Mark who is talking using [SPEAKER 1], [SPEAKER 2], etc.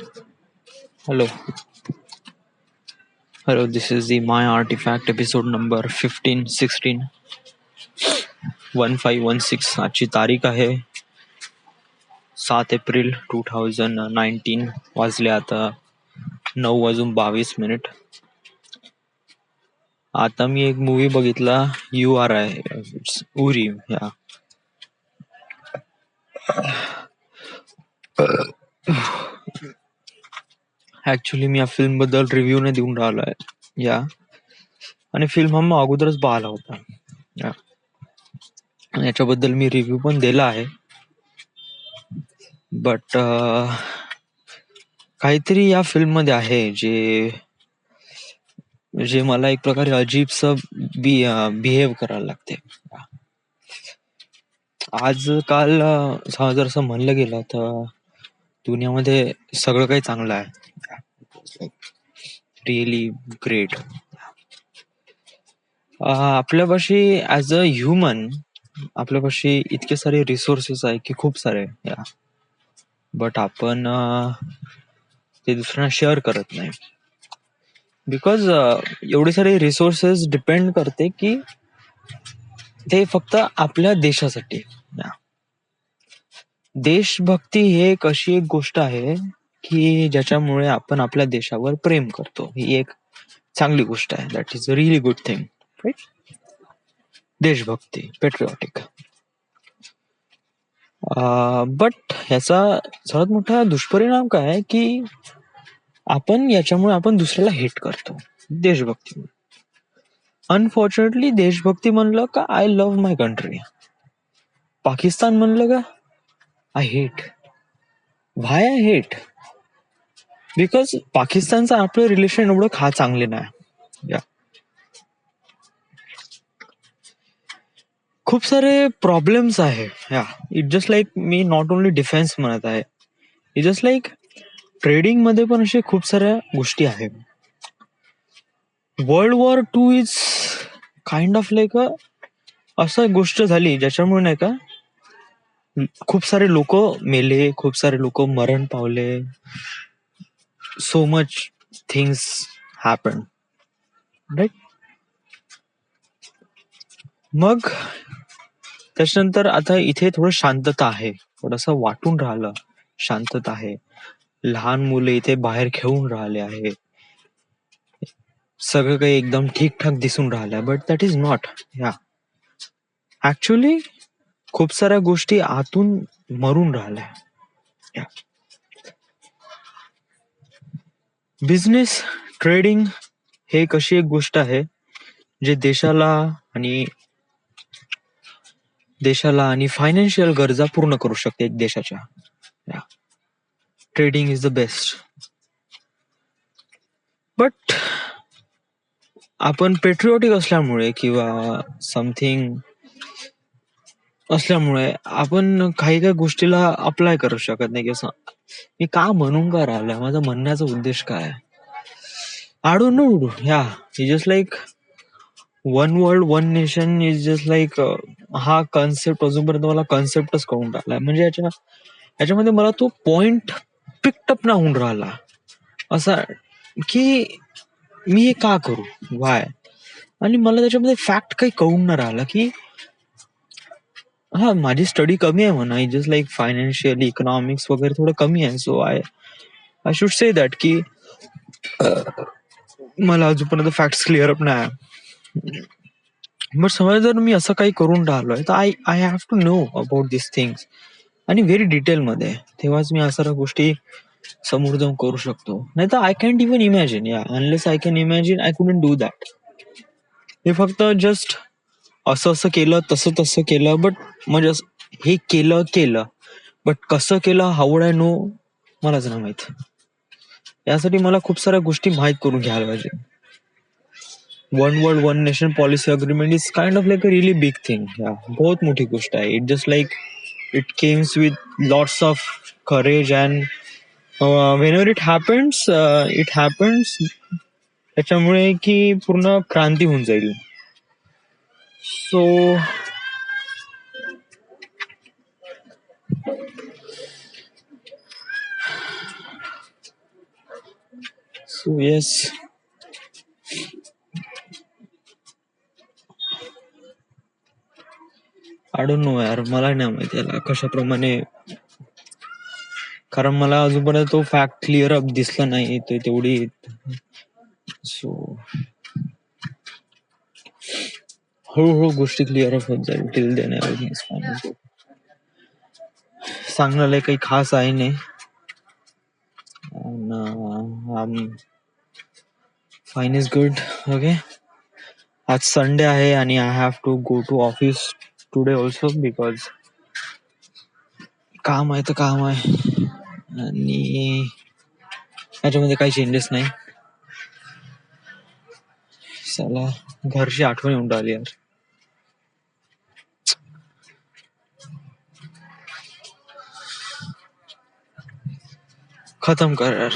[SPEAKER 1] Hello, hello. This is the My Artifact episode number 15, 16, 1516. आजची तारीख आहे 7 एप्रिल 2019. वाजले आता 9:22. आता मी एक मूवी बघितला, URI, उरी. या ऍक्च्युली मी या फिल्म बद्दल रिव्ह्यू नाही देऊन राहिलोय. या आणि फिल्म हा मग अगोदरच पाहिला होता. या आणि याच्याबद्दल मी रिव्ह्यू पण दिला आहे. बट काहीतरी या फिल्म मध्ये आहे जे जे मला एक प्रकारे अजीबस बिहेव करायला लागते. आजकाल जर असं म्हणलं गेलं तर दुनियामध्ये सगळं काही चांगलं आहे. Really great. आपल्यापाशी ऍज अ ह्युमन आपल्यापाशी इतके सारे रिसोर्सेस आहे की खूप सारे. बट आपण ते दुसऱ्यांना शेअर करत नाही. बिकॉज एवढे सारे रिसोर्सेस डिपेंड करते की ते फक्त आपल्या देशासाठी. देशभक्ती हे एक अशी एक गोष्ट आहे की ज्याच्यामुळे आपण आपल्या देशावर प्रेम करतो. ही एक चांगली गोष्ट आहे. That is a really good thing, right? देशभक्ती, पेट्रिऑटिक. बट ह्याचा सर्वात मोठा दुष्परिणाम काय आहे की याच्यामुळे आपण दुसऱ्याला हेट करतो. देशभक्ती, अनफॉर्च्युनेटली देशभक्ती म्हणलं का I love my country. Pakistan म्हणलं का I hate. Why I hate? Because पाकिस्तानचं आपलं रिलेशन एवढं चांगले नाही. खूप सारे प्रॉब्लेम्स आहे. It just like me not only defence म्हणत आहे. इट जस्ट लाईक ट्रेडिंग मध्ये पण असे खूप साऱ्या गोष्टी आहेत. World war 2 is kind of like असं गोष्ट झाली ज्याच्यामुळे नाही का खूप सारे लोक मेले, खूप सारे लोक मरण पावले. So much things happen, right? मग त्याच्यानंतर आता इथे थोडं शांतता आहे. थोडंसं वाटून राहिलं शांतता आहे. लहान मुले इथे बाहेर खेळून राहिले आहे. सगळं काही एकदम ठीकठाक दिसून राहिलंय. But that is not. Actually खूप साऱ्या गोष्टी आतून मरून राहिल्या. बिझनेस, ट्रेडिंग हे कशी एक गोष्ट आहे जे देशाला आणि फायनान्शियल गरजा पूर्ण करू शकते एक देशाच्या. Trading is the best. But आपण पेट्रिऑटिक असल्यामुळे किंवा समथिंग असल्यामुळे आपण काही गोष्टीला अप्लाय करू शकत नाही. की असं मी का म्हणून का राहिलं, माझा म्हणण्याचा उद्देश काय आहे. I don't know. Just like one world one nation is just like हा कॉन्सेप्ट अजूनपर्यंत मला कॉन्सेप्टच कळून राहिलाय. म्हणजे याच्यामध्ये मला तो पॉइंट पिकअप ना होऊन राहिला असा की मी हे का करू, वाय. आणि मला त्याच्यामध्ये फॅक्ट काही कळून न राहिला की माझी स्टडी कमी आहे म्हणा. जस्ट लाईक फायनान्शियल इकॉनॉमिक्स वगैरे थोडं कमी आहे. So I should say that की मला अजूनपर्यंत फॅक्ट्स क्लिअर अप नाही. बट समज जर मी असं काही करून राहिलोय तर I have to know about this things आणि व्हेरी डिटेल मध्ये. तेव्हाच मी अशा गोष्टी समोर जाऊन करू शकतो. नाही तर I can't even imagine. Unless I can imagine I couldn't do that. हे फक्त जस्ट असं केलं तसं केलं. बट म्हणजे हे केलं बट कसं केलं, हाऊ वुड आय नो, मलाच नाही माहित. यासाठी मला खूप साऱ्या गोष्टी माहीत करून घ्यायला पाहिजे. One world one nation policy agreement is kind of like a really big thing. बहुत मोठी गोष्ट आहे. It just like it Kemps with lots of courage and whenever it happens, त्याच्यामुळे की पूर्ण क्रांती होऊन जाईल. So so yes, I don't know यार, मला नाही माहिती याला कशाप्रमाणे, कारण मला अजूनपर्यंत तो फॅक्ट क्लिअर अप दिसला नाही तो तेवढी. सो हळूहळू गोष्टी क्लिअर अप होत जाईल. Till then everything is fine. सांगण्याला काही खास आहे नाही. Fine is good. ओके, आज संडे आहे आणि I have to go to office today also because काम आहे तर काम आहे आणि याच्यामध्ये काही चेंजेस नाही. चला, घरची आठवण येऊन राहिली यार. खतम कर यार.